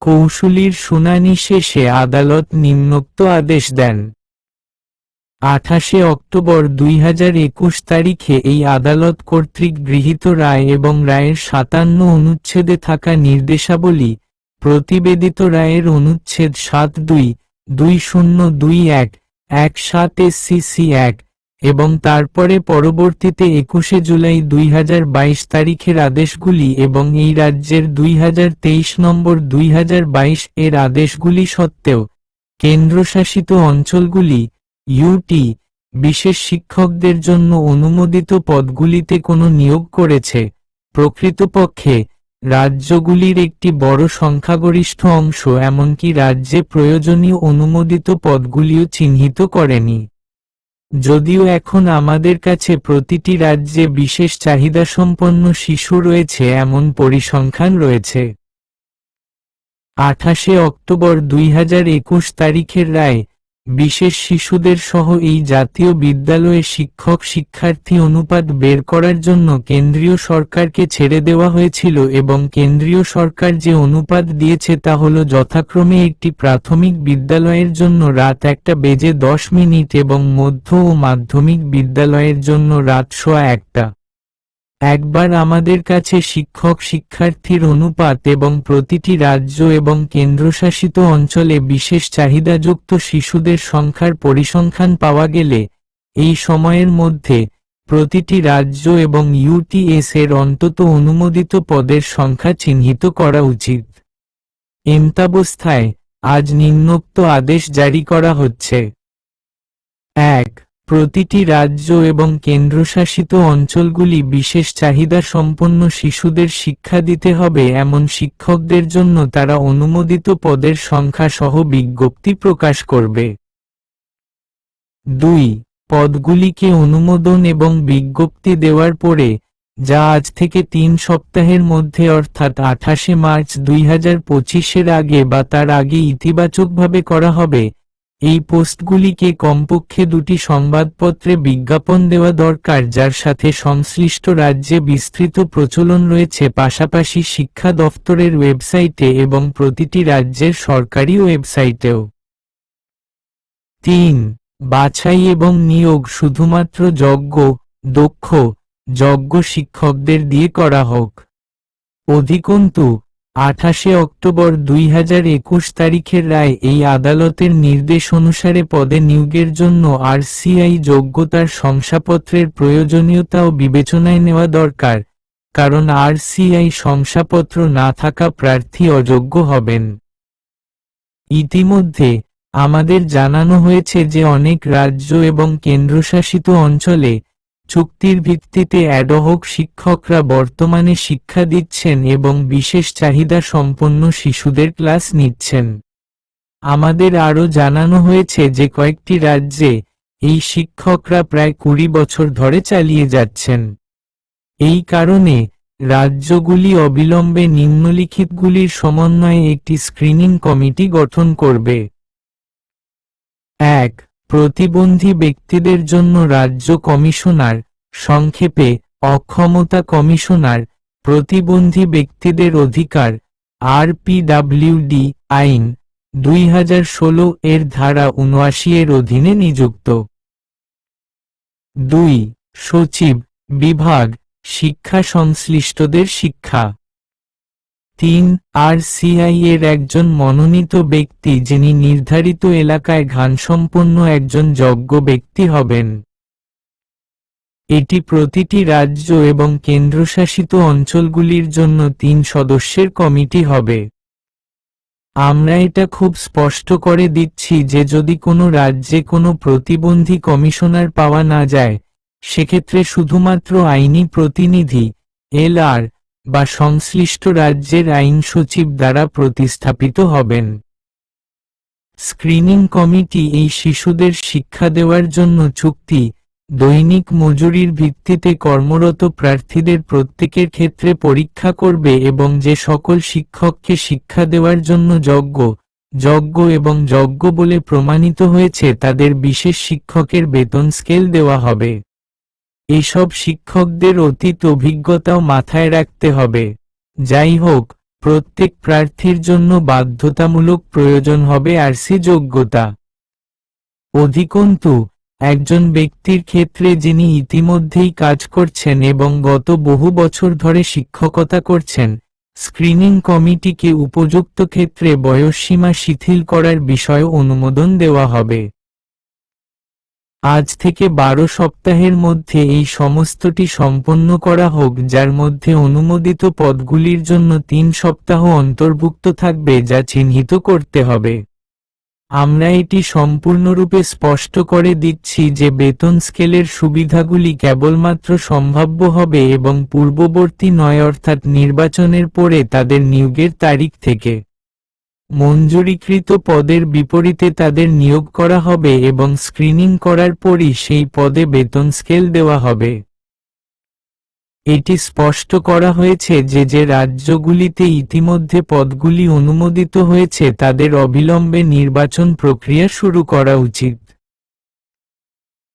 কৌশলীর শুনানি শেষে আদালত নিম্নোক্ত আদেশ দেন। 28 অক্টোবর 2021 তারিখে এই আদালত কর্তৃক গৃহীত রায় এবং রায়ের 57 অনুচ্ছেদে থাকা নির্দেশাবলী, প্রতিবেদিত রায়ের অনুচ্ছেদ 7.2, 2021, 17 SCC 1 এবং তারপরে পরবর্তীতে 21 জুলাই 2022 তারিখের আদেশগুলি এবং এই রাজ্যের 2023 নম্বর 2022 এর আদেশগুলি সত্ত্বেও কেন্দ্রশাসিত অঞ্চলগুলি ইউটি বিশেষ শিক্ষকদের জন্য অনুমোদিত পদগুলিতে কোনো নিয়োগ করেছে। প্রকৃতপক্ষে রাজ্যগুলির একটি বড় সংখ্যাগরিষ্ঠ অংশ এমনকি রাজ্যে প্রয়োজনীয় অনুমোদিত পদগুলিও চিহ্নিত করেনি। যদিও এখন আমাদের কাছে প্রতিটি রাজ্যে বিশেষ চাহিদাসম্পন্ন শিশু রয়েছে এমন পরিসংখ্যান রয়েছে। 28 অক্টোবর 2021 তারিখের রায়, বিশেষ শিশুদের সহ এই জাতীয় বিদ্যালয়ে শিক্ষক শিক্ষার্থী অনুপাত বের করার জন্য কেন্দ্রীয় সরকারকে ছেড়ে দেওয়া হয়েছিল এবং কেন্দ্রীয় সরকার যে অনুপাত দিয়েছে তা হল যথাক্রমে একটি প্রাথমিক বিদ্যালয়ের জন্য রাত 1:10 এবং মধ্য ও মাধ্যমিক বিদ্যালয়ের জন্য রাত 1:15। একবার আমাদের কাছে শিক্ষক শিক্ষার্থীর অনুপাত এবং প্রতিটি রাজ্য এবং কেন্দ্রশাসিত অঞ্চলে বিশেষ চাহিদাযুক্ত শিশুদের সংখ্যার পরিসংখ্যান পাওয়া গেলে, এই সময়ের মধ্যে প্রতিটি রাজ্য এবং ইউটিএস এর অন্তত অনুমোদিত পদের সংখ্যা চিহ্নিত করা উচিত। এমতাবস্থায় আজ নিম্নোক্ত আদেশ জারি করা হচ্ছে। 1. প্রতিটি রাজ্য এবং কেন্দ্রশাসিত অঞ্চলগুলি বিশেষ চাহিদা সম্পন্ন শিশুদের শিক্ষা দিতে হবে এমন শিক্ষকদের জন্য তারা অনুমোদিত পদের সংখ্যা সহ বিজ্ঞপ্তি প্রকাশ করবে। 2. পদগুলিকে অনুমোদন এবং বিজ্ঞপ্তি দেওয়ার পরে, যা আজ থেকে 3 সপ্তাহের মধ্যে অর্থাৎ 28 মার্চ 2025 আগে বা তার আগে ইতিবাচকভাবে করা হবে, এই পোস্টগুলিকে কমপক্ষে 2টি সংবাদপত্রে বিজ্ঞাপন দেওয়া দরকার যার সাথে সংশ্লিষ্ট রাজ্যে বিস্তৃত প্রচলন রয়েছে, পাশাপাশি শিক্ষা দফতরের ওয়েবসাইটে এবং প্রতিটি রাজ্যের সরকারি ওয়েবসাইটেও। 3. বাছাই এবং নিয়োগ শুধুমাত্র যোগ্য, দক্ষ, যোগ্য শিক্ষকদের দিয়ে করা হোক। অধিকন্তু 28 অক্টোবর 2021 তারিখের রায় এই আদালতের নির্দেশ অনুসারে পদে নিয়োগের জন্য আরসিআই যোগ্যতার শংসাপত্রের প্রয়োজনীয়তাও বিবেচনায় নেওয়া দরকার, কারণ আরসিআই শংসাপত্র না থাকা প্রার্থী অযোগ্য হবেন। ইতিমধ্যে আমাদের জানানো হয়েছে যে অনেক রাজ্য এবং কেন্দ্রশাসিত অঞ্চলে চুক্তির ভিত্তিতে অ্যাডহক শিক্ষকরা বর্তমানে শিক্ষা দিচ্ছেন এবং বিশেষ চাহিদা সম্পন্ন শিশুদের ক্লাস নিচ্ছেন। আমাদের আরও জানানো হয়েছে যে কয়েকটি রাজ্যে এই শিক্ষকরা প্রায় 20 বছর ধরে চালিয়ে যাচ্ছেন। এই কারণে রাজ্যগুলি অবিলম্বে নিম্নলিখিতগুলির সমন্বয়ে একটি স্ক্রিনিং কমিটি গঠন করবে। 1. প্রতিবন্ধী ব্যক্তিদের জন্য রাজ্য কমিশনার, সংক্ষেপে অক্ষমতা কমিশনার, প্রতিবন্ধী ব্যক্তিদের অধিকার আরপিডব্লিউডি আইন 2016 এর ধারা 79 এর অধীনে নিযুক্ত। 2. সচিব, বিভাগ, শিক্ষা সংশ্লিষ্টদের শিক্ষা। 3. আরসিআই এর একজন মনোনীত ব্যক্তি যিনি নির্ধারিত এলাকায় জ্ঞানসম্পন্ন একজন যোগ্য ব্যক্তি হবেন। এটি প্রতিটি রাজ্য এবং কেন্দ্রশাসিত অঞ্চলগুলির জন্য 3 সদস্যের কমিটি হবে। আমরা এটা খুব স্পষ্ট করে দিচ্ছি যে যদি কোনো রাজ্যে কোনো প্রতিবন্ধী কমিশনার পাওয়া না যায়, সেক্ষেত্রে শুধুমাত্র আইনি প্রতিনিধি এলআর বা সংশ্লিষ্ট রাজ্যের আইন সচিব দ্বারা প্রতিস্থাপিত হবেন। স্ক্রিনিং কমিটি এই শিশুদের শিক্ষা দেওয়ার জন্য চুক্তি, দৈনিক মজুরির ভিত্তিতে কর্মরত প্রার্থীদের প্রত্যেকের ক্ষেত্রে পরীক্ষা করবে এবং যে সকল শিক্ষককে শিক্ষা দেওয়ার জন্য যোগ্য এবং যোগ্য বলে প্রমাণিত হয়েছে তাদের বিশেষ শিক্ষকের বেতন স্কেল দেওয়া হবে। এসব শিক্ষকদের অতীত অভিজ্ঞতাও মাথায় রাখতে হবে। যাই হোক, প্রত্যেক প্রার্থীর জন্য বাধ্যতামূলক প্রয়োজন হবে আরসি যোগ্যতা। অধিকন্তু, একজন ব্যক্তির ক্ষেত্রে যিনি ইতিমধ্যেই কাজ করছেন এবং গত বহু বছর ধরে শিক্ষকতা করছেন, স্ক্রিনিং কমিটিকে উপযুক্ত ক্ষেত্রে বয়সসীমা শিথিল করার বিষয়ে অনুমোদন দেওয়া হবে। আজ থেকে 12 সপ্তাহের মধ্যে এই সমস্তটি সম্পন্ন করা হোক, যার মধ্যে অনুমোদিত পদগুলির জন্য 3 সপ্তাহ অন্তর্ভুক্ত থাকবে যা চিহ্নিত করতে হবে। আমরা এটি সম্পূর্ণরূপে স্পষ্ট করে দিচ্ছি যে বেতন স্কেলের সুবিধাগুলি কেবলমাত্র সম্ভাব্য হবে এবং পূর্ববর্তী নয়, অর্থাৎ নির্বাচনের পরে তাদের নিয়োগের তারিখ থেকে। মঞ্জুরিকৃত পদের বিপরীতে তাদের নিয়োগ করা হবে এবং স্ক্রিনিং করার পরই সেই পদে বেতন স্কেল দেওয়া হবে। এটি স্পষ্ট করা হয়েছে যে যে রাজ্যগুলিতে ইতিমধ্যে পদগুলি অনুমোদিত হয়েছে তাদের অবিলম্বে নির্বাচন প্রক্রিয়া শুরু করা উচিত।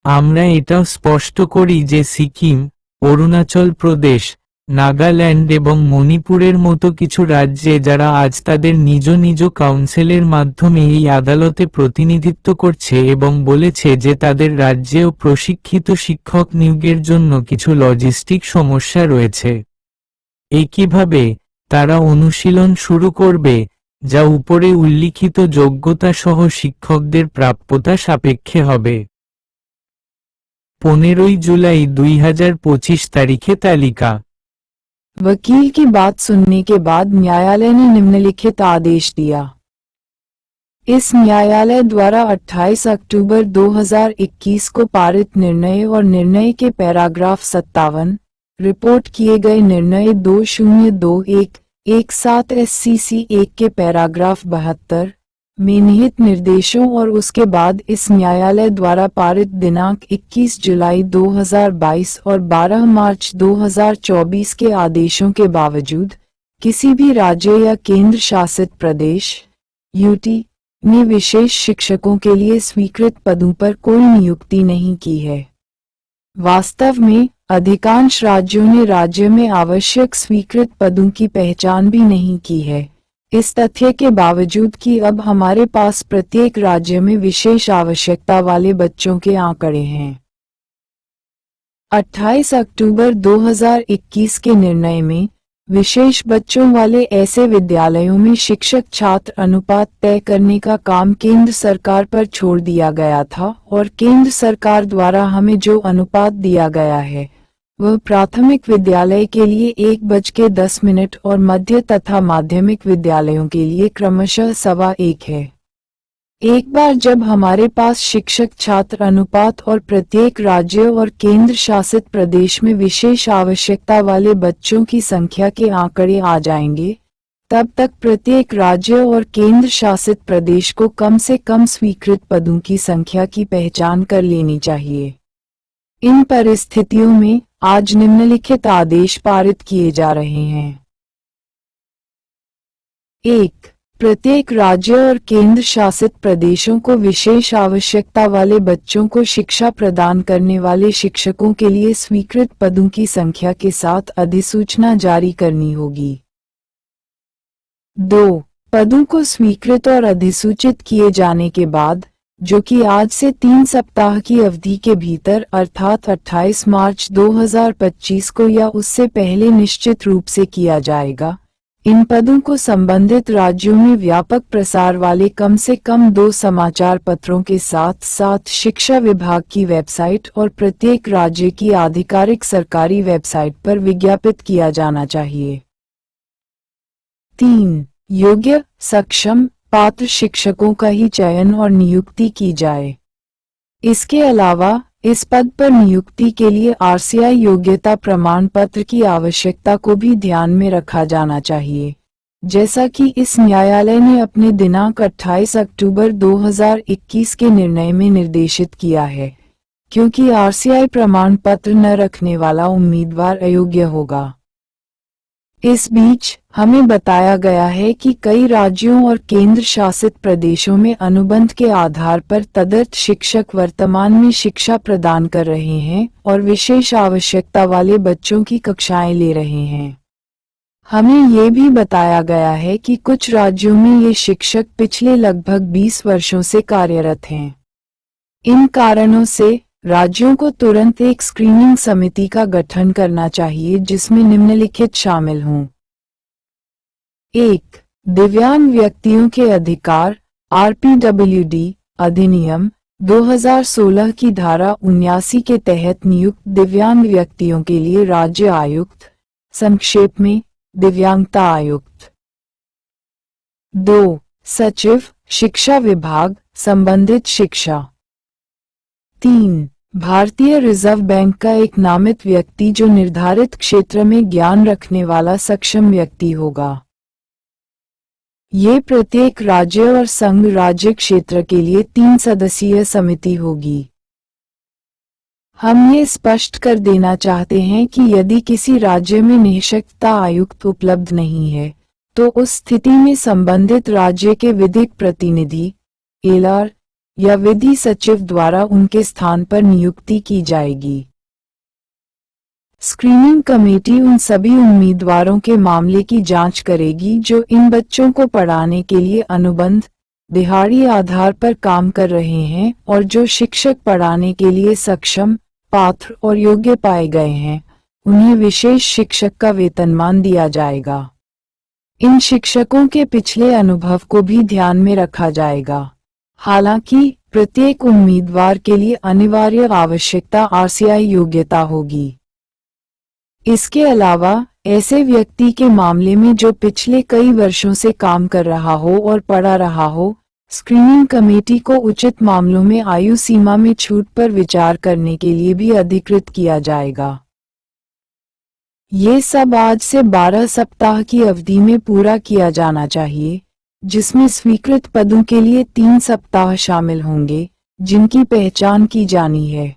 আমরা এটাও স্পষ্ট করি যে সিকিম, অরুণাচল প্রদেশ, নাগাল্যান্ড এবং মণিপুরের মতো কিছু রাজ্যে যারা আজ তাদের নিজ নিজ কাউন্সিলের মাধ্যমে এই আদালতে প্রতিনিধিত্ব করছে এবং বলেছে যে তাদের রাজ্যেও প্রশিক্ষিত শিক্ষক নিয়োগের জন্য কিছু লজিস্টিক সমস্যা রয়েছে। একইভাবে, তারা অনুশীলন শুরু করবে, যা উপরে উল্লিখিত যোগ্যতা সহ শিক্ষকদের প্রাপ্যতা সাপেক্ষে হবে। 15 जुलाई 2025 तारीखे तालिका। वकील की बात सुनने के बाद न्यायालय ने निम्नलिखित आदेश दिया। इस न्यायालय द्वारा 28 अक्टूबर 2021 को पारित निर्णय और निर्णय के पैराग्राफ 57, रिपोर्ट किए गए निर्णय 2021-17 SCC 1 के पैराग्राफ 72 में निहित निर्देशों और उसके बाद इस न्यायालय द्वारा पारित दिनांक 21 जुलाई 2022 और 12 मार्च 2024 के आदेशों के बावजूद किसी भी राज्य या केंद्र शासित प्रदेश (यूटी) ने विशेष शिक्षकों के लिए स्वीकृत पदों पर कोई नियुक्ति नहीं की है। वास्तव में, अधिकांश राज्यों ने राज्य में आवश्यक स्वीकृत पदों की पहचान भी नहीं की है, इस तथ्य के बावजूद कि अब हमारे पास प्रत्येक राज्य में विशेष आवश्यकता वाले बच्चों के आंकड़े हैं। 28 अक्टूबर 2021 के निर्णय में विशेष बच्चों वाले ऐसे विद्यालयों में शिक्षक छात्र अनुपात तय करने का काम केंद्र सरकार पर छोड़ दिया गया था और केंद्र सरकार द्वारा हमें जो अनुपात दिया गया है वह प्राथमिक विद्यालय के लिए 1:10 और मध्य तथा माध्यमिक विद्यालयों के लिए क्रमशः 1:15 है। एक बार जब हमारे पास शिक्षक छात्र अनुपात और प्रत्येक राज्य और केंद्र शासित प्रदेश में विशेष आवश्यकता वाले बच्चों की संख्या के आंकड़े आ जाएंगे, तब तक प्रत्येक राज्य और केंद्र शासित प्रदेश को कम से कम स्वीकृत पदों की संख्या की पहचान कर लेनी चाहिए। इन परिस्थितियों में आज निम्नलिखित आदेश पारित किए जा रहे हैं। 1. प्रत्येक राज्य और केंद्र शासित प्रदेशों को विशेष आवश्यकता वाले बच्चों को शिक्षा प्रदान करने वाले शिक्षकों के लिए स्वीकृत पदों की संख्या के साथ अधिसूचना जारी करनी होगी। 2. पदों को स्वीकृत और अधिसूचित किए जाने के बाद, जो कि आज से 3 सप्ताह की अवधि के भीतर अर्थात 28 मार्च 2025 को या उससे पहले निश्चित रूप से किया जाएगा, इन पदों को संबंधित राज्यों में व्यापक प्रसार वाले कम से कम 2 समाचार पत्रों के साथ साथ शिक्षा विभाग की वेबसाइट और प्रत्येक राज्य की आधिकारिक सरकारी वेबसाइट पर विज्ञापित किया जाना चाहिए। 3. योग्य, सक्षम, पात्र शिक्षकों का ही चयन और नियुक्ति की जाए। इसके अलावा इस पद पर नियुक्ति के लिए आरसीआई योग्यता प्रमाण पत्र की आवश्यकता को भी ध्यान में रखा जाना चाहिए, जैसा कि इस न्यायालय ने अपने दिनांक 28 अक्टूबर 2021 के निर्णय में निर्देशित किया है, क्योंकि आरसीआई प्रमाण पत्र न रखने वाला उम्मीदवार अयोग्य होगा। इस बीच हमें बताया गया है कि कई राज्यों और केंद्र शासित प्रदेशों में अनुबंध के आधार पर तदर्थ शिक्षक वर्तमान में शिक्षा प्रदान कर रहे हैं और विशेष आवश्यकता वाले बच्चों की कक्षाएं ले रहे हैं। हमें ये भी बताया गया है कि कुछ राज्यों में ये शिक्षक पिछले लगभग 20 वर्षों से कार्यरत हैं। इन कारणों से राज्यों को तुरंत एक स्क्रीनिंग समिति का गठन करना चाहिए जिसमें निम्नलिखित शामिल हों। 1. दिव्यांग व्यक्तियों के अधिकार RPWD अधिनियम 2016 की धारा 79 के तहत नियुक्त दिव्यांग व्यक्तियों के लिए राज्य आयुक्त, संक्षेप में दिव्यांगता आयुक्त। 2. सचिव, शिक्षा विभाग, संबंधित शिक्षा। 3. भारतीय रिजर्व बैंक का एक नामित व्यक्ति जो निर्धारित क्षेत्र में ज्ञान रखने वाला सक्षम व्यक्ति होगा। ये प्रत्येक राज्य और संघ राज्य क्षेत्र के लिए 3 सदस्यीय समिति होगी। हम ये स्पष्ट कर देना चाहते हैं कि यदि किसी राज्य में निःशक्तता आयुक्त उपलब्ध नहीं है, तो उस स्थिति में संबंधित राज्य के विधिक प्रतिनिधि एलआर या विधि सचिव द्वारा उनके स्थान पर नियुक्ति की जाएगी। स्क्रीनिंग कमेटी उन सभी उम्मीदवारों के मामले की जांच करेगी जो इन बच्चों को पढ़ाने के लिए अनुबंध, दिहाड़ी आधार पर काम कर रहे हैं और जो शिक्षक पढ़ाने के लिए सक्षम, पात्र और योग्य पाए गए हैं, उन्हें विशेष शिक्षक का वेतनमान दिया जाएगा। इन शिक्षकों के पिछले अनुभव को भी ध्यान में रखा जाएगा। हालांकि प्रत्येक उम्मीदवार के लिए अनिवार्य आवश्यकता RCI योग्यता होगी। इसके अलावा ऐसे व्यक्ति के मामले में जो पिछले कई वर्षों से काम कर रहा हो और पढ़ा रहा हो, स्क्रीनिंग कमेटी को उचित मामलों में आयु सीमा में छूट पर विचार करने के लिए भी अधिकृत किया जाएगा। ये सब आज से 12 सप्ताह की अवधि में पूरा किया जाना चाहिए, जिसमें स्वीकृत पदों के लिए 3 सप्ताह शामिल होंगे, जिनकी पहचान की जानी है।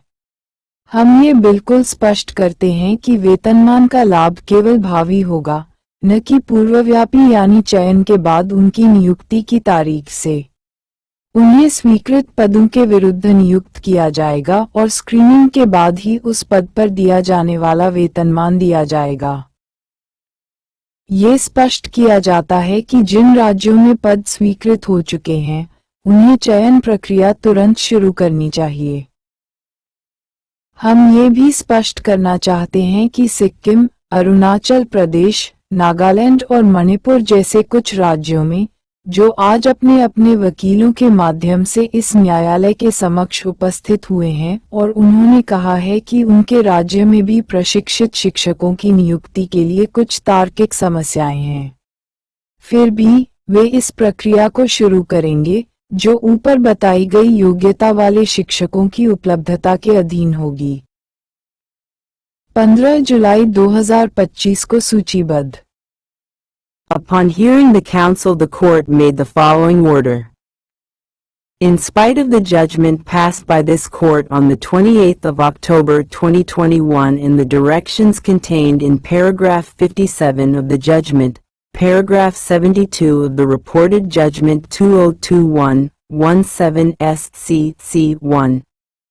हम ये बिल्कुल स्पष्ट करते हैं कि वेतनमान का लाभ केवल भावी होगा, न कि पूर्वव्यापी यानी चयन के बाद उनकी नियुक्ति की तारीख से। उन्हें स्वीकृत पदों के विरुद्ध नियुक्त किया जाएगा और स्क्रीनिंग के बाद ही उस पद पर दिया जाने वाला वेतनमान दिया जाएगा। ये स्पष्ट किया जाता है कि जिन राज्यों में पद स्वीकृत हो चुके हैं, उन्हें चयन प्रक्रिया तुरंत शुरू करनी चाहिए। हम ये भी स्पष्ट करना चाहते हैं कि सिक्किम, अरुणाचल प्रदेश, नागालैंड और मणिपुर जैसे कुछ राज्यों में, जो आज अपने अपने वकीलों के माध्यम से इस न्यायालय के समक्ष उपस्थित हुए हैं और उन्होंने कहा है कि उनके राज्य में भी प्रशिक्षित शिक्षकों की नियुक्ति के लिए कुछ तार्किक समस्याएं हैं, फिर भी वे इस प्रक्रिया को शुरू करेंगे, जो ऊपर बताई गई योग्यता वाले शिक्षकों की उपलब्धता के अधीन होगी। 15 जुलाई 2025 को सूचीबद्ध। Upon hearing the counsel, the court made the following order. In spite of the judgment passed by this court on the 28th of October 2021 and the directions contained in paragraph 57 of the judgment, paragraph 72 of the reported judgment 2021-17 SCC1,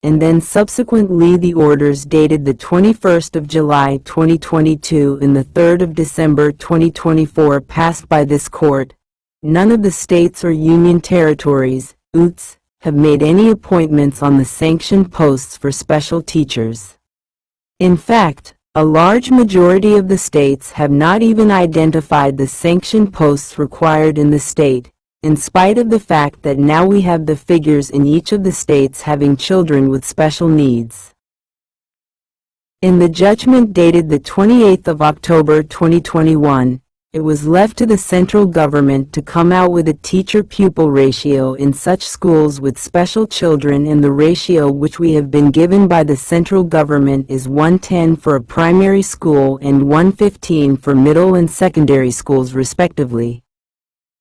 and then subsequently the orders dated the 21st of July 2022 and the 3rd of December 2024 passed by this court, none of the states or union territories, UTs, have made any appointments on the sanctioned posts for special teachers. In fact, a large majority of the states have not even identified the sanctioned posts required in the state, in spite of the fact that now we have the figures in each of the states having children with special needs. In the judgment dated the 28th of October 2021, it was left to the central government to come out with a teacher-pupil ratio in such schools with special children, and the ratio which we have been given by the central government is 110 for a primary school and 115 for middle and secondary schools respectively.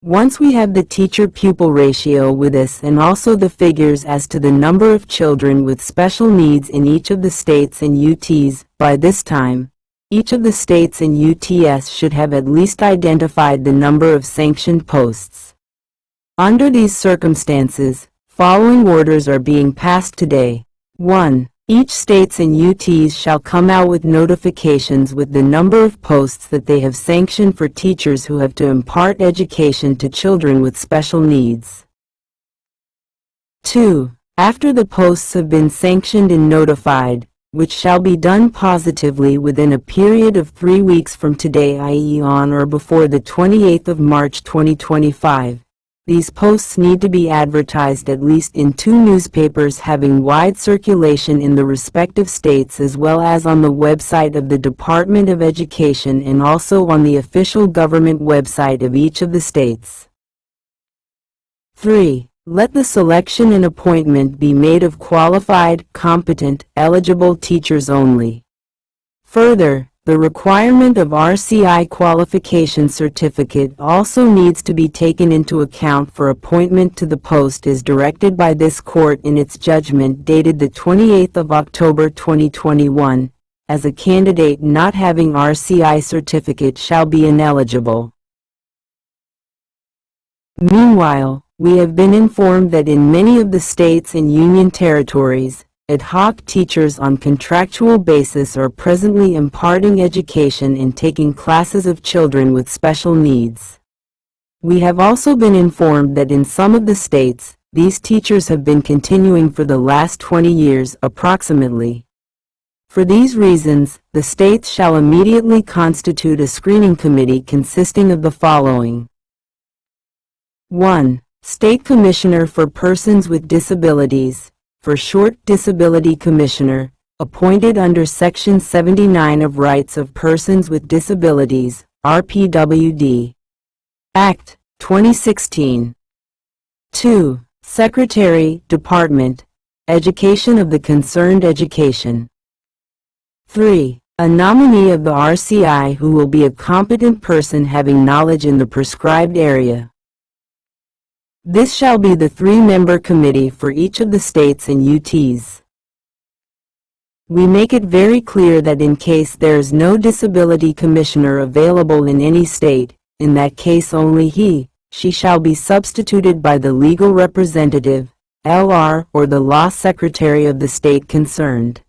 Once we have the teacher-pupil ratio with us and also the figures as to the number of children with special needs in each of the states and UTs, by this time, each of the states and UTS should have at least identified the number of sanctioned posts. Under these circumstances, following orders are being passed today. 1. Each states and UTs shall come out with notifications with the number of posts that they have sanctioned for teachers who have to impart education to children with special needs. 2. After the posts have been sanctioned and notified, which shall be done positively within a period of 3 weeks from today, i.e. on or before the 28th of March 2025. These posts need to be advertised at least in 2 newspapers having wide circulation in the respective states, as well as on the website of the Department of Education and also on the official government website of each of the states. 3. Let the selection and appointment be made of qualified, competent, eligible teachers only. Further, the requirement of RCI qualification certificate also needs to be taken into account for appointment to the post as directed by this court in its judgment dated the 28th of October 2021, as a candidate not having RCI certificate shall be ineligible. Meanwhile, we have been informed that in many of the states and union territories, ad hoc teachers on contractual basis are presently imparting education and taking classes of children with special needs. We have also been informed that in some of the states, these teachers have been continuing for the last 20 years approximately. For these reasons, the states shall immediately constitute a screening committee consisting of the following. 1. State Commissioner for Persons with Disabilities, for short Disability Commissioner, appointed under Section 79 of Rights of Persons with Disabilities, RPWD. Act, 2016. 2. Secretary, Department, Education of the concerned education. 3. A nominee of the RCI who will be a competent person having knowledge in the prescribed area. This shall be the 3-member committee for each of the states and UTs. We make it very clear that in case there is no disability commissioner available in any state, in that case only she shall be substituted by the legal representative, LR, or the law secretary of the state concerned.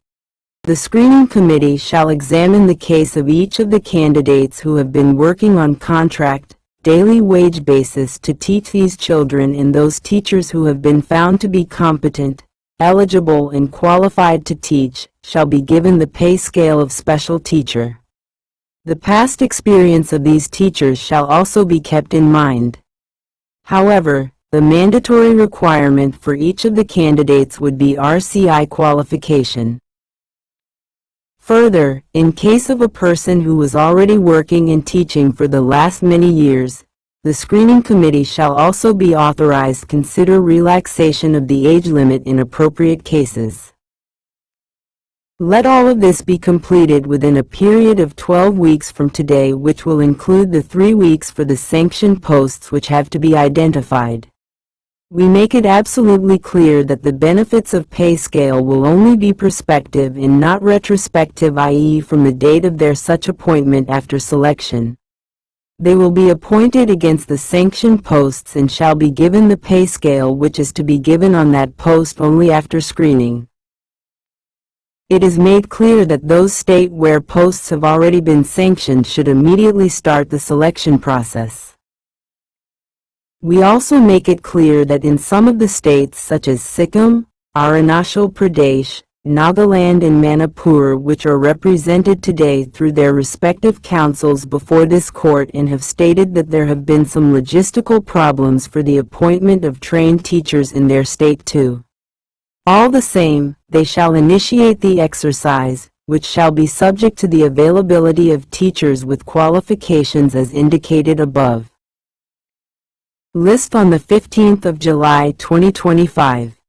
The screening committee shall examine the case of each of the candidates who have been working on contract, daily wage basis to teach these children, and those teachers who have been found to be competent, eligible and qualified to teach, shall be given the pay scale of special teacher. The past experience of these teachers shall also be kept in mind. However, the mandatory requirement for each of the candidates would be RCI qualification. Further, in case of a person who was already working and teaching for the last many years, the screening committee shall also be authorized to consider relaxation of the age limit in appropriate cases. Let all of this be completed within a period of 12 weeks from today, which will include the 3 weeks for the sanctioned posts which have to be identified. We make it absolutely clear that the benefits of pay scale will only be prospective and not retrospective, i.e. from the date of their such appointment after selection. They will be appointed against the sanctioned posts and shall be given the pay scale which is to be given on that post only after screening. It is made clear that those states where posts have already been sanctioned should immediately start the selection process. We also make it clear that in some of the states such as Sikkim, Arunachal Pradesh, Nagaland and Manipur, which are represented today through their respective councils before this court and have stated that there have been some logistical problems for the appointment of trained teachers in their state too. All the same, they shall initiate the exercise, which shall be subject to the availability of teachers with qualifications as indicated above. List on the 15th of July 2025.